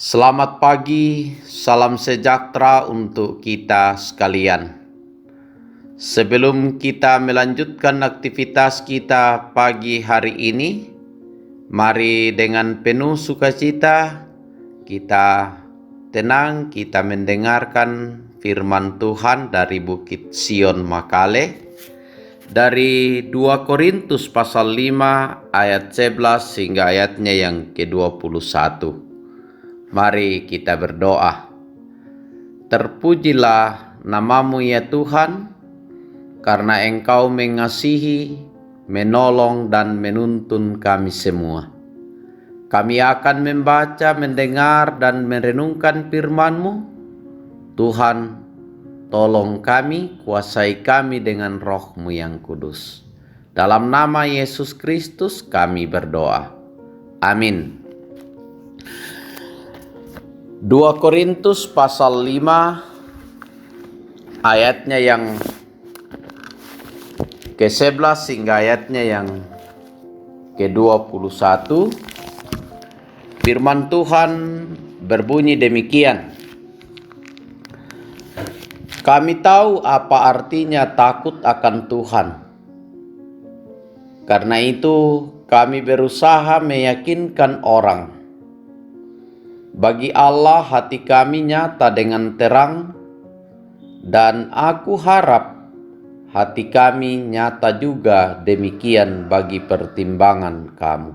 Selamat pagi, salam sejahtera untuk kita sekalian. Sebelum kita melanjutkan aktivitas kita pagi hari ini, mari dengan penuh sukacita kita tenang, kita mendengarkan firman Tuhan dari Bukit Sion Makale, dari 2 Korintus pasal 5 ayat 11 hingga ayatnya yang ke-21. Mari kita berdoa. Terpujilah namamu ya Tuhan, karena Engkau mengasihi, menolong dan menuntun kami semua. Kami akan membaca, mendengar dan merenungkan firman-Mu. Tuhan, tolong kami, kuasai kami dengan Roh-Mu yang kudus. Dalam nama Yesus Kristus kami berdoa. Amin. 2 Korintus pasal 5 ayatnya yang ke-11 hingga ayatnya yang ke-21. Firman Tuhan berbunyi demikian. Kami tahu apa artinya takut akan Tuhan. Karena itu kami berusaha meyakinkan orang. Bagi Allah hati kami nyata dengan terang, dan aku harap hati kami nyata juga demikian bagi pertimbangan kamu.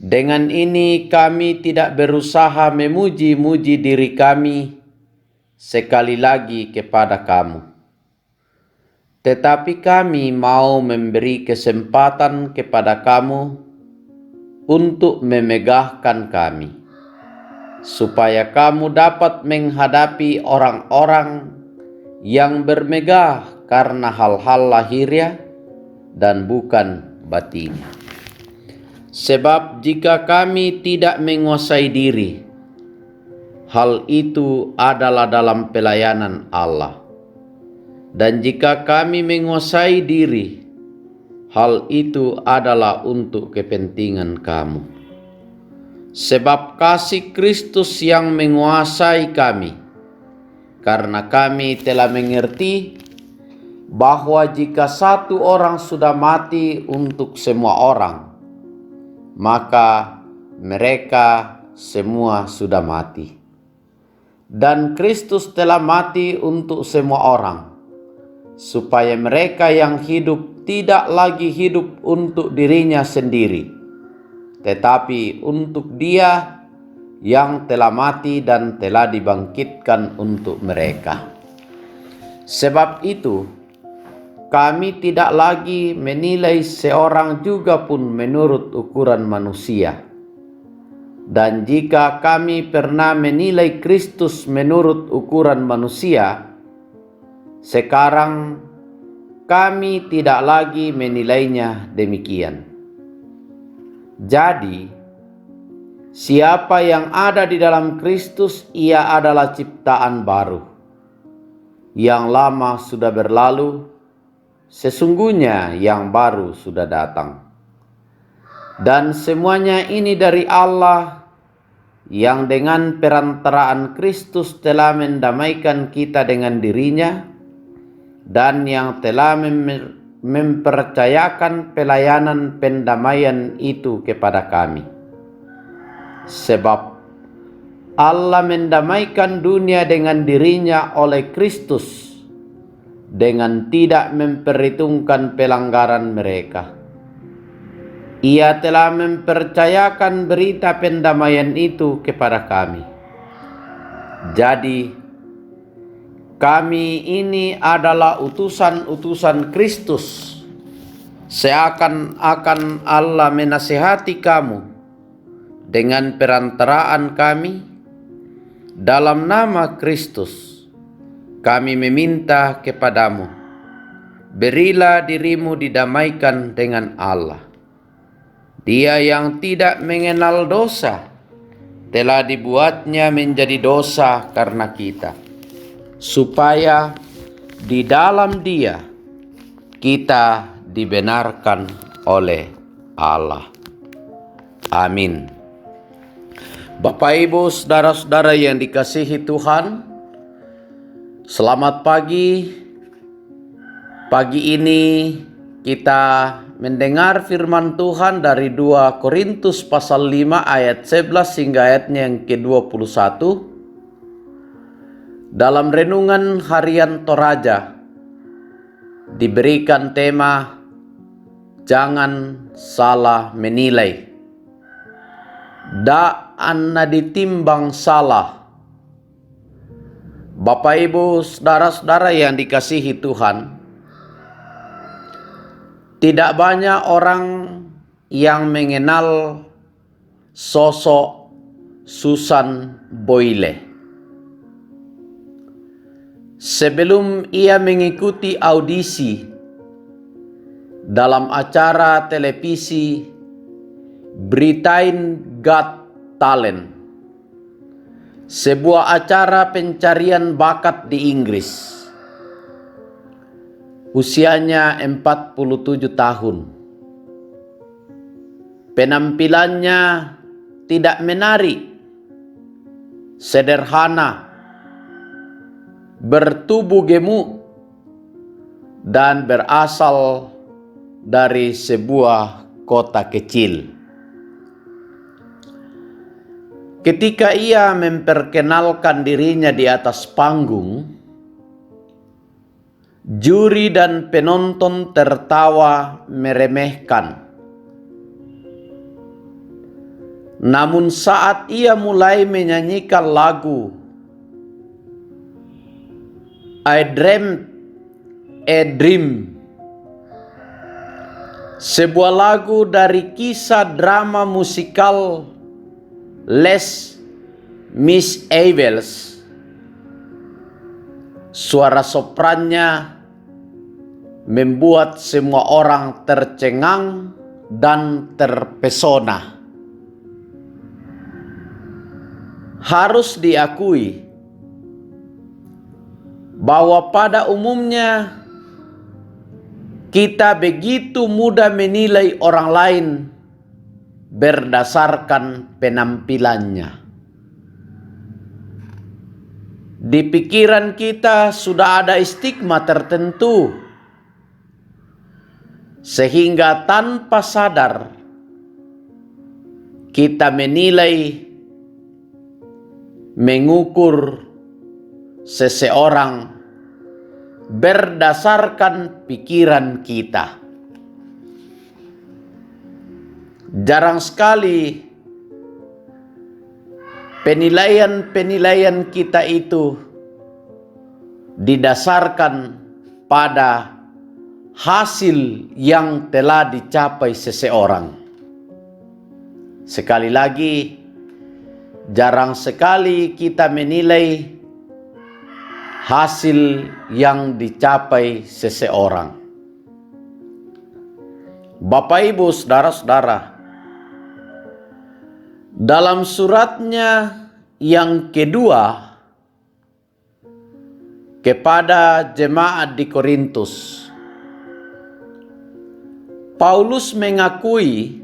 Dengan ini kami tidak berusaha memuji-muji diri kami sekali lagi kepada kamu. Tetapi kami mau memberi kesempatan kepada kamu untuk memegahkan kami, supaya kamu dapat menghadapi orang-orang yang bermegah karena hal-hal lahiriah dan bukan batinnya. Sebab jika kami tidak menguasai diri, hal itu adalah dalam pelayanan Allah. Dan jika kami menguasai diri, hal itu adalah untuk kepentingan kamu. Sebab kasih Kristus yang menguasai kami, karena kami telah mengerti bahwa jika satu orang sudah mati untuk semua orang, maka mereka semua sudah mati. Dan Kristus telah mati untuk semua orang, supaya mereka yang hidup tidak lagi hidup untuk dirinya sendiri, tetapi untuk Dia yang telah mati dan telah dibangkitkan untuk mereka. Sebab itu, kami tidak lagi menilai seorang juga pun menurut ukuran manusia. Dan jika kami pernah menilai Kristus menurut ukuran manusia, sekarang kami tidak lagi menilainya demikian. Jadi, siapa yang ada di dalam Kristus, ia adalah ciptaan baru. Yang lama sudah berlalu, sesungguhnya yang baru sudah datang. Dan semuanya ini dari Allah, yang dengan perantaraan Kristus telah mendamaikan kita dengan dirinya, dan yang telah mempercayakan pelayanan pendamaian itu kepada kami. Sebab Allah mendamaikan dunia dengan dirinya oleh Kristus, dengan tidak memperhitungkan pelanggaran mereka. Ia telah mempercayakan berita pendamaian itu kepada kami. Jadi, kami ini adalah utusan-utusan Kristus, seakan-akan Allah menasihati kamu dengan perantaraan kami. Dalam nama Kristus, kami meminta kepadamu, berilah dirimu didamaikan dengan Allah. Dia yang tidak mengenal dosa, telah dibuatnya menjadi dosa karena kita, supaya di dalam Dia kita dibenarkan oleh Allah. Amin. Bapak Ibu, saudara-saudara yang dikasihi Tuhan, selamat pagi. Pagi ini kita mendengar firman Tuhan dari 2 Korintus pasal 5 ayat 11 hingga ayatnya yang ke-21. Dalam renungan harian Toraja diberikan tema jangan salah menilai. Da anna ditimbang salah. Bapak Ibu, saudara-saudara yang dikasihi Tuhan, tidak banyak orang yang mengenal sosok Susan Boyle. Sebelum ia mengikuti audisi dalam acara televisi Britain Got Talent, sebuah acara pencarian bakat di Inggris. Usianya 47 tahun. Penampilannya tidak menarik, sederhana, bertubuh gemuk, dan berasal dari sebuah kota kecil. Ketika ia memperkenalkan dirinya di atas panggung, juri dan penonton tertawa meremehkan. Namun saat ia mulai menyanyikan lagu I Dreamt a Dream, sebuah lagu dari kisah drama musikal Les Miserables, suara soprannya membuat semua orang tercengang dan terpesona. Harus diakui bahwa pada umumnya kita begitu mudah menilai orang lain berdasarkan penampilannya. Di pikiran kita sudah ada stigma tertentu, sehingga tanpa sadar kita menilai, mengukur seseorang berdasarkan pikiran kita. Jarang sekali penilaian kita itu didasarkan pada hasil yang telah dicapai seseorang. Sekali lagi, jarang sekali kita menilai hasil yang dicapai seseorang. Bapak Ibu, saudara-saudara, dalam suratnya yang kedua kepada jemaat di Korintus, Paulus mengakui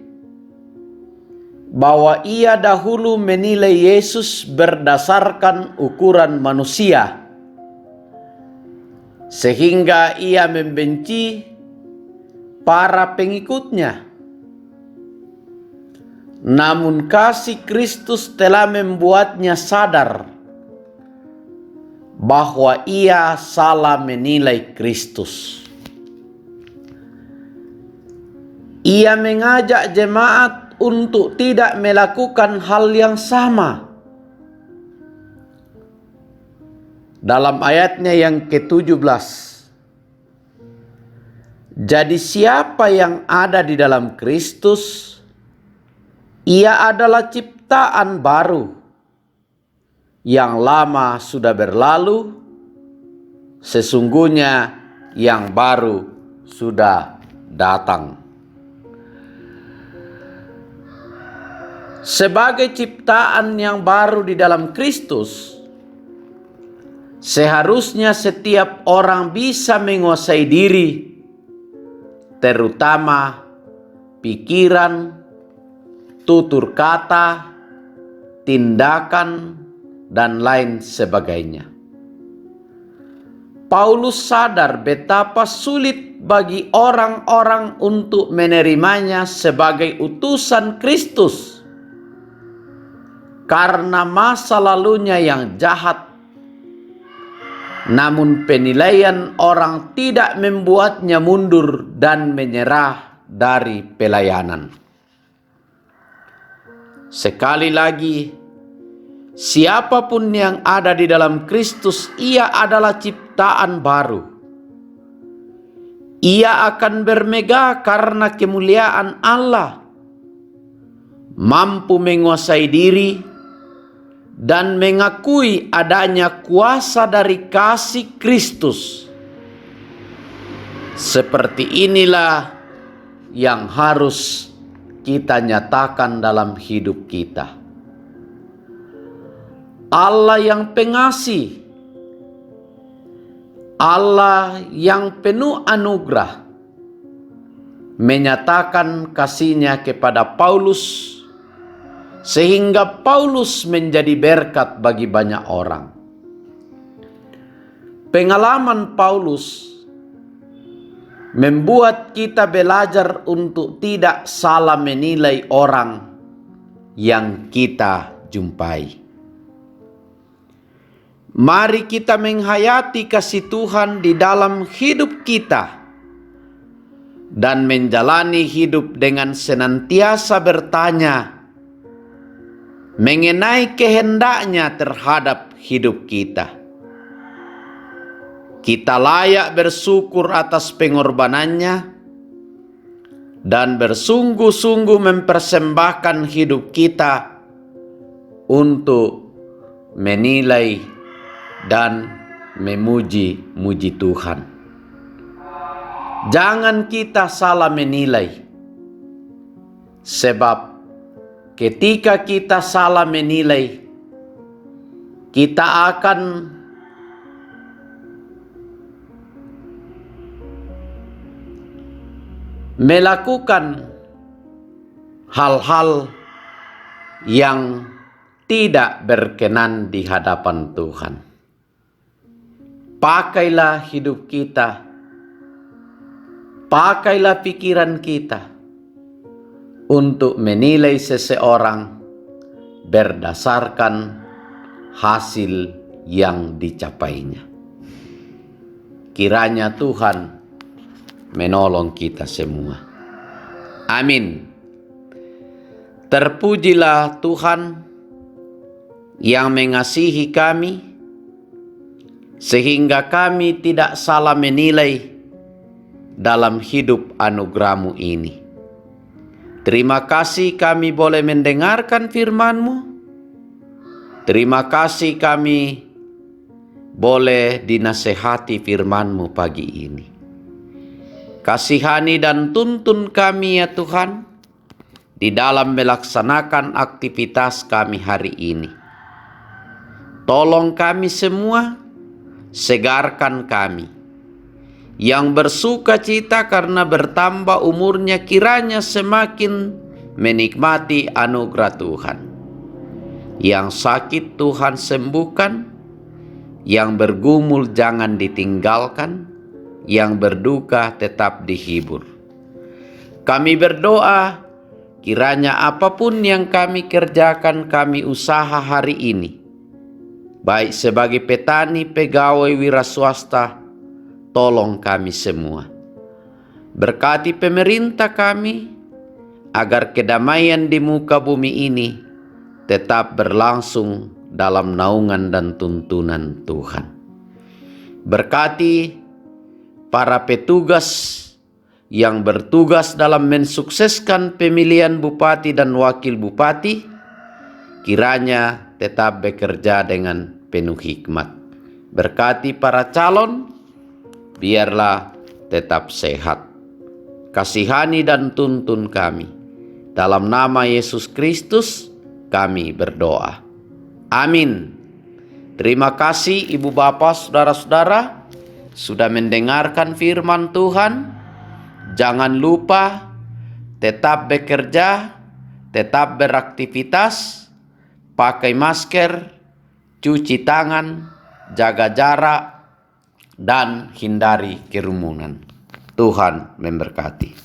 bahwa ia dahulu menilai Yesus berdasarkan ukuran manusia, sehingga ia membenci para pengikutnya. Namun kasih Kristus telah membuatnya sadar bahwa ia salah menilai Kristus. Ia mengajak jemaat untuk tidak melakukan hal yang sama. Dalam ayatnya yang ke-17, jadi siapa yang ada di dalam Kristus, ia adalah ciptaan baru. Yang lama sudah berlalu, sesungguhnya yang baru sudah datang. Sebagai ciptaan yang baru di dalam Kristus, seharusnya setiap orang bisa menguasai diri, terutama pikiran, tutur kata, tindakan, dan lain sebagainya. Paulus sadar betapa sulit bagi orang-orang untuk menerimanya sebagai utusan Kristus karena masa lalunya yang jahat. Namun penilaian orang tidak membuatnya mundur dan menyerah dari pelayanan. Sekali lagi, siapapun yang ada di dalam Kristus, ia adalah ciptaan baru. Ia akan bermegah karena kemuliaan Allah, mampu menguasai diri, dan mengakui adanya kuasa dari kasih Kristus. Seperti inilah yang harus kita nyatakan dalam hidup kita. Allah yang pengasih, Allah yang penuh anugerah, menyatakan kasih-Nya kepada Paulus, sehingga Paulus menjadi berkat bagi banyak orang. Pengalaman Paulus membuat kita belajar untuk tidak salah menilai orang yang kita jumpai. Mari kita menghayati kasih Tuhan di dalam hidup kita dan menjalani hidup dengan senantiasa bertanya mengenai kehendak-Nya terhadap hidup kita. Kita layak bersyukur atas pengorbanan-Nya dan bersungguh-sungguh mempersembahkan hidup kita untuk menilai dan memuji-muji Tuhan. Jangan kita salah menilai, sebab ketika kita salah menilai, kita akan melakukan hal-hal yang tidak berkenan di hadapan Tuhan. Pakailah hidup kita, pakailah pikiran kita untuk menilai seseorang berdasarkan hasil yang dicapainya. Kiranya Tuhan menolong kita semua. Amin. Terpujilah Tuhan yang mengasihi kami, sehingga kami tidak salah menilai dalam hidup anugerah-Mu ini. Terima kasih kami boleh mendengarkan firman-Mu. Terima kasih kami boleh dinasehati firman-Mu pagi ini. Kasihani dan tuntun kami ya Tuhan, di dalam melaksanakan aktivitas kami hari ini. Tolong kami semua, segarkan kami. Yang bersuka cita karena bertambah umurnya, kiranya semakin menikmati anugerah Tuhan. Yang sakit Tuhan sembuhkan, yang bergumul jangan ditinggalkan, yang berduka tetap dihibur. Kami berdoa, kiranya apapun yang kami kerjakan, kami usaha hari ini, baik sebagai petani, pegawai, wira swasta, tolong kami semua. Berkati pemerintah kami, agar kedamaian di muka bumi ini tetap berlangsung dalam naungan dan tuntunan Tuhan. Berkati para petugas yang bertugas dalam mensukseskan pemilihan bupati dan wakil bupati, kiranya tetap bekerja dengan penuh hikmat. Berkati para calon, biarlah tetap sehat. Kasihani dan tuntun kami. Dalam nama Yesus Kristus kami berdoa. Amin. Terima kasih Ibu Bapak, Saudara-saudara, sudah mendengarkan firman Tuhan. Jangan lupa tetap bekerja, tetap beraktivitas, pakai masker, cuci tangan, jaga jarak, dan hindari kerumunan. Tuhan memberkati.